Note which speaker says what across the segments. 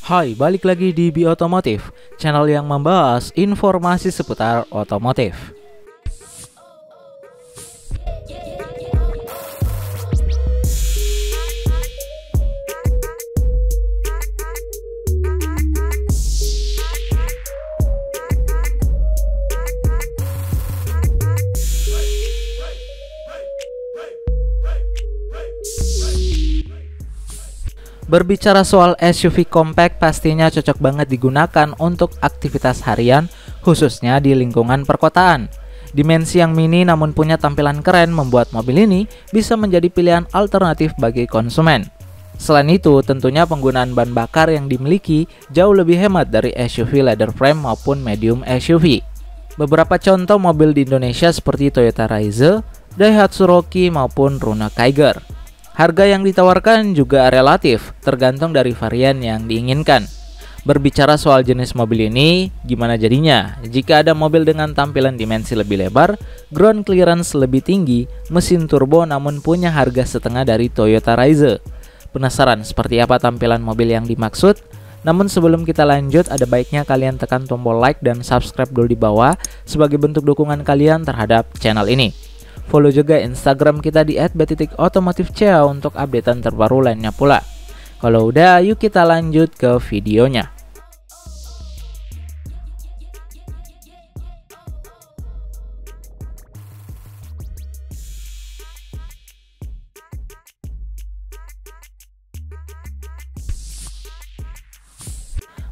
Speaker 1: Hai, balik lagi di Bi Otomotif, channel yang membahas informasi seputar otomotif. Berbicara soal SUV compact, pastinya cocok banget digunakan untuk aktivitas harian, khususnya di lingkungan perkotaan. Dimensi yang mini namun punya tampilan keren membuat mobil ini bisa menjadi pilihan alternatif bagi konsumen. Selain itu, tentunya penggunaan bahan bakar yang dimiliki jauh lebih hemat dari SUV leather frame maupun medium SUV. Beberapa contoh mobil di Indonesia seperti Toyota Raiza, Daihatsu Rocky maupun Runa Kiger. Harga yang ditawarkan juga relatif, tergantung dari varian yang diinginkan. Berbicara soal jenis mobil ini, gimana jadinya? Jika ada mobil dengan tampilan dimensi lebih lebar, ground clearance lebih tinggi, mesin turbo namun punya harga setengah dari Toyota Raiza. Penasaran seperti apa tampilan mobil yang dimaksud? Namun sebelum kita lanjut, ada baiknya kalian tekan tombol like dan subscribe dulu di bawah sebagai bentuk dukungan kalian terhadap channel ini. Follow juga Instagram kita di @b.otomotifca untuk updatean terbaru lainnya pula. Kalau udah, yuk kita lanjut ke videonya.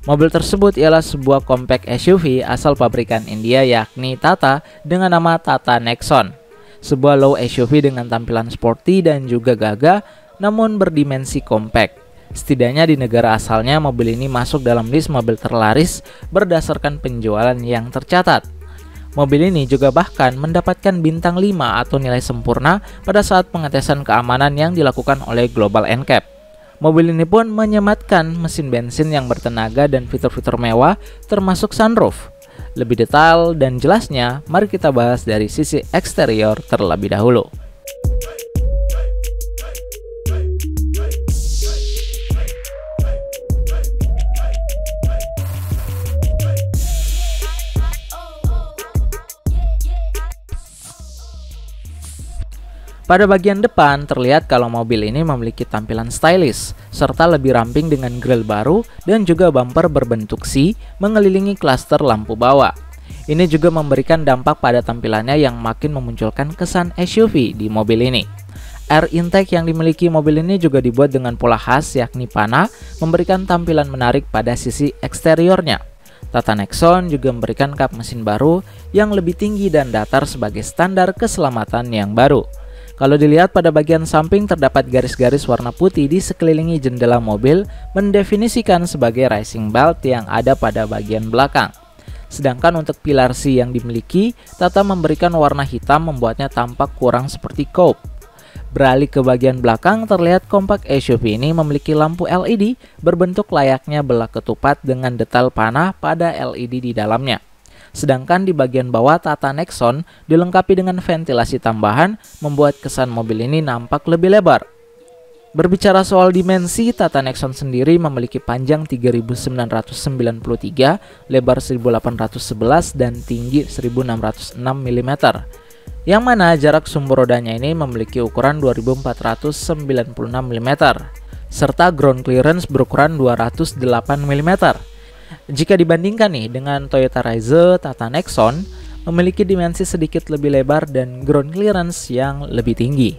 Speaker 1: Mobil tersebut ialah sebuah compact SUV asal pabrikan India yakni Tata dengan nama Tata Nexon. Sebuah low SUV dengan tampilan sporty dan juga gagah namun berdimensi compact. Setidaknya di negara asalnya mobil ini masuk dalam list mobil terlaris berdasarkan penjualan yang tercatat. Mobil ini juga bahkan mendapatkan bintang 5 atau nilai sempurna pada saat pengetesan keamanan yang dilakukan oleh Global NCAP. Mobil ini pun menyematkan mesin bensin yang bertenaga dan fitur-fitur mewah termasuk sunroof. Lebih detail dan jelasnya, mari kita bahas dari sisi eksterior terlebih dahulu. Pada bagian depan terlihat kalau mobil ini memiliki tampilan stylish serta lebih ramping dengan grill baru dan juga bumper berbentuk C mengelilingi klaster lampu bawah. Ini juga memberikan dampak pada tampilannya yang makin memunculkan kesan SUV di mobil ini. Air intake yang dimiliki mobil ini juga dibuat dengan pola khas yakni panah, memberikan tampilan menarik pada sisi eksteriornya. Tata Nexon juga memberikan kap mesin baru yang lebih tinggi dan datar sebagai standar keselamatan yang baru. Kalau dilihat pada bagian samping terdapat garis-garis warna putih di sekelilingi jendela mobil mendefinisikan sebagai racing belt yang ada pada bagian belakang. Sedangkan untuk pilar C yang dimiliki, Tata memberikan warna hitam membuatnya tampak kurang seperti coupe. Beralih ke bagian belakang terlihat compact SUV ini memiliki lampu LED berbentuk layaknya belak ketupat dengan detail panah pada LED di dalamnya. Sedangkan di bagian bawah Tata Nexon dilengkapi dengan ventilasi tambahan membuat kesan mobil ini nampak lebih lebar. Berbicara soal dimensi, Tata Nexon sendiri memiliki panjang 3.993, lebar 1.811 dan tinggi 1.606 mm. Yang mana jarak sumber rodanya ini memiliki ukuran 2.496 mm serta ground clearance berukuran 208 mm. Jika dibandingkan nih dengan Toyota Raiza, Tata Nexon memiliki dimensi sedikit lebih lebar dan ground clearance yang lebih tinggi.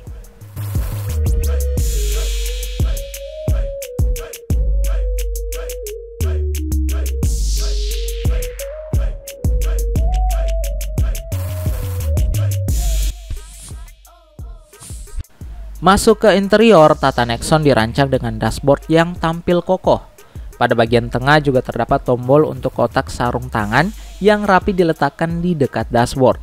Speaker 1: Masuk ke interior, Tata Nexon dirancang dengan dashboard yang tampil kokoh. Pada bagian tengah juga terdapat tombol untuk kotak sarung tangan yang rapi diletakkan di dekat dashboard.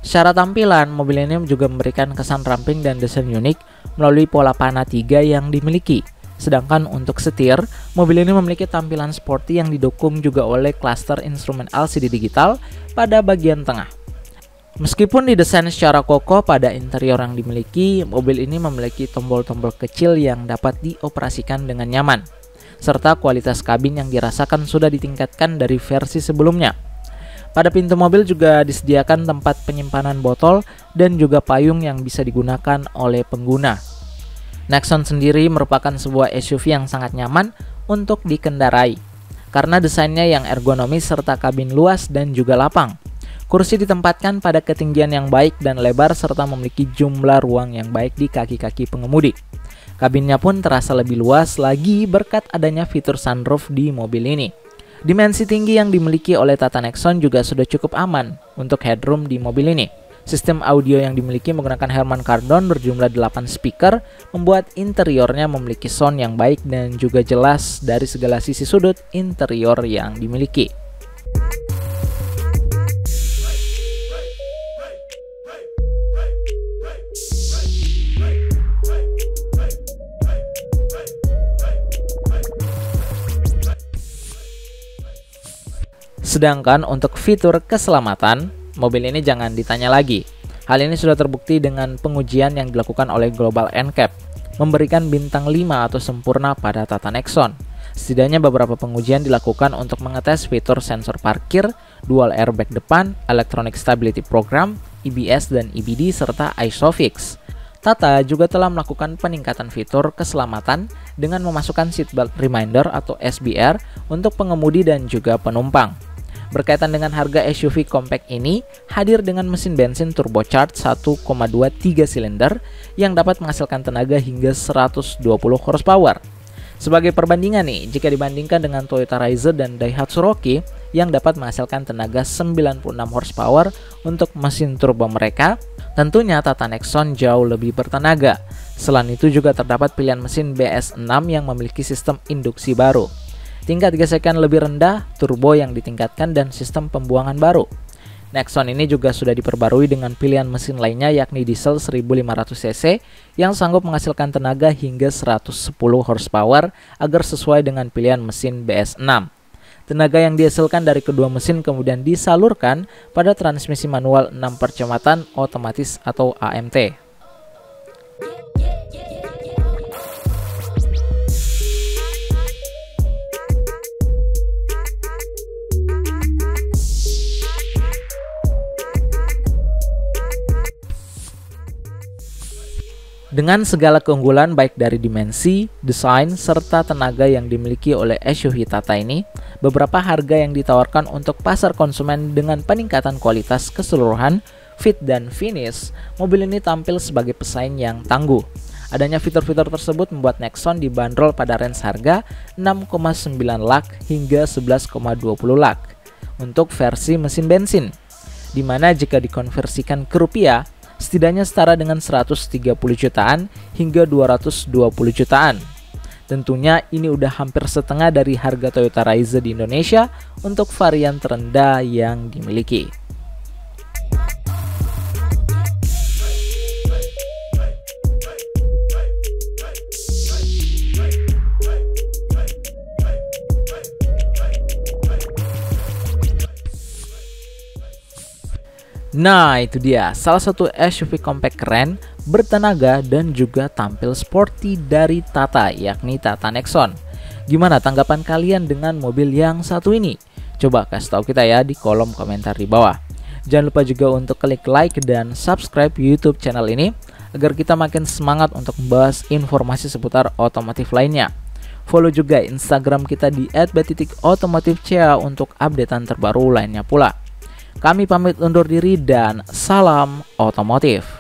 Speaker 1: Secara tampilan, mobil ini juga memberikan kesan ramping dan desain unik melalui pola panah 3 yang dimiliki. Sedangkan untuk setir, mobil ini memiliki tampilan sporty yang didukung juga oleh klaster instrumen LCD digital pada bagian tengah. Meskipun didesain secara kokoh pada interior yang dimiliki, mobil ini memiliki tombol-tombol kecil yang dapat dioperasikan dengan nyaman. serta kualitas kabin yang dirasakan sudah ditingkatkan dari versi sebelumnya. Pada pintu mobil juga disediakan tempat penyimpanan botol dan juga payung yang bisa digunakan oleh pengguna. Nexon sendiri merupakan sebuah SUV yang sangat nyaman untuk dikendarai karena desainnya yang ergonomis serta kabin luas dan juga lapang. Kursi ditempatkan pada ketinggian yang baik dan lebar serta memiliki jumlah ruang yang baik di kaki-kaki pengemudi. Kabinnya pun terasa lebih luas lagi berkat adanya fitur sunroof di mobil ini. Dimensi tinggi yang dimiliki oleh Tata Nexon juga sudah cukup aman untuk headroom di mobil ini. Sistem audio yang dimiliki menggunakan Harman Kardon berjumlah 8 speaker, membuat interiornya memiliki sound yang baik dan juga jelas dari segala sisi sudut interior yang dimiliki. Sedangkan untuk fitur keselamatan, mobil ini jangan ditanya lagi. Hal ini sudah terbukti dengan pengujian yang dilakukan oleh Global NCAP, memberikan bintang 5 atau sempurna pada Tata Nexon. Setidaknya beberapa pengujian dilakukan untuk mengetes fitur sensor parkir, dual airbag depan, electronic stability program, EBS dan EBD, serta ISOFIX. Tata juga telah melakukan peningkatan fitur keselamatan dengan memasukkan seatbelt reminder atau SBR untuk pengemudi dan juga penumpang. Berkaitan dengan harga SUV compact ini, hadir dengan mesin bensin turbocharged 1,23 silinder yang dapat menghasilkan tenaga hingga 120 horsepower. Sebagai perbandingan nih, jika dibandingkan dengan Toyota Raiser dan Daihatsu Rocky yang dapat menghasilkan tenaga 96 horsepower untuk mesin turbo mereka, tentunya Tata Nexon jauh lebih bertenaga. Selain itu juga terdapat pilihan mesin BS6 yang memiliki sistem induksi baru. Tingkat gesekan lebih rendah, turbo yang ditingkatkan, dan sistem pembuangan baru. Nexon ini juga sudah diperbarui dengan pilihan mesin lainnya yakni diesel 1500 cc yang sanggup menghasilkan tenaga hingga 110 horsepower agar sesuai dengan pilihan mesin BS6. Tenaga yang dihasilkan dari kedua mesin kemudian disalurkan pada transmisi manual 6 percepatan otomatis atau AMT. Dengan segala keunggulan baik dari dimensi, desain, serta tenaga yang dimiliki oleh SUV Tata ini, beberapa harga yang ditawarkan untuk pasar konsumen dengan peningkatan kualitas keseluruhan, fit dan finish, mobil ini tampil sebagai pesaing yang tangguh. Adanya fitur-fitur tersebut membuat Nexon dibanderol pada range harga 6,9 lak hingga 11,20 lak untuk versi mesin bensin, dimana jika dikonversikan ke rupiah, setidaknya setara dengan 130 jutaan hingga 220 jutaan. Tentunya ini udah hampir setengah dari harga Toyota Raiser di Indonesia untuk varian terendah yang dimiliki. Nah, itu dia salah satu SUV compact keren, bertenaga dan juga tampil sporty dari Tata, yakni Tata Nexon. Gimana tanggapan kalian dengan mobil yang satu ini? Coba kasih tahu kita ya di kolom komentar di bawah. Jangan lupa juga untuk klik like dan subscribe YouTube channel ini agar kita makin semangat untuk membahas informasi seputar otomotif lainnya. Follow juga Instagram kita di @b.otomotifca untuk updatean terbaru lainnya pula. Kami pamit undur diri dan salam otomotif.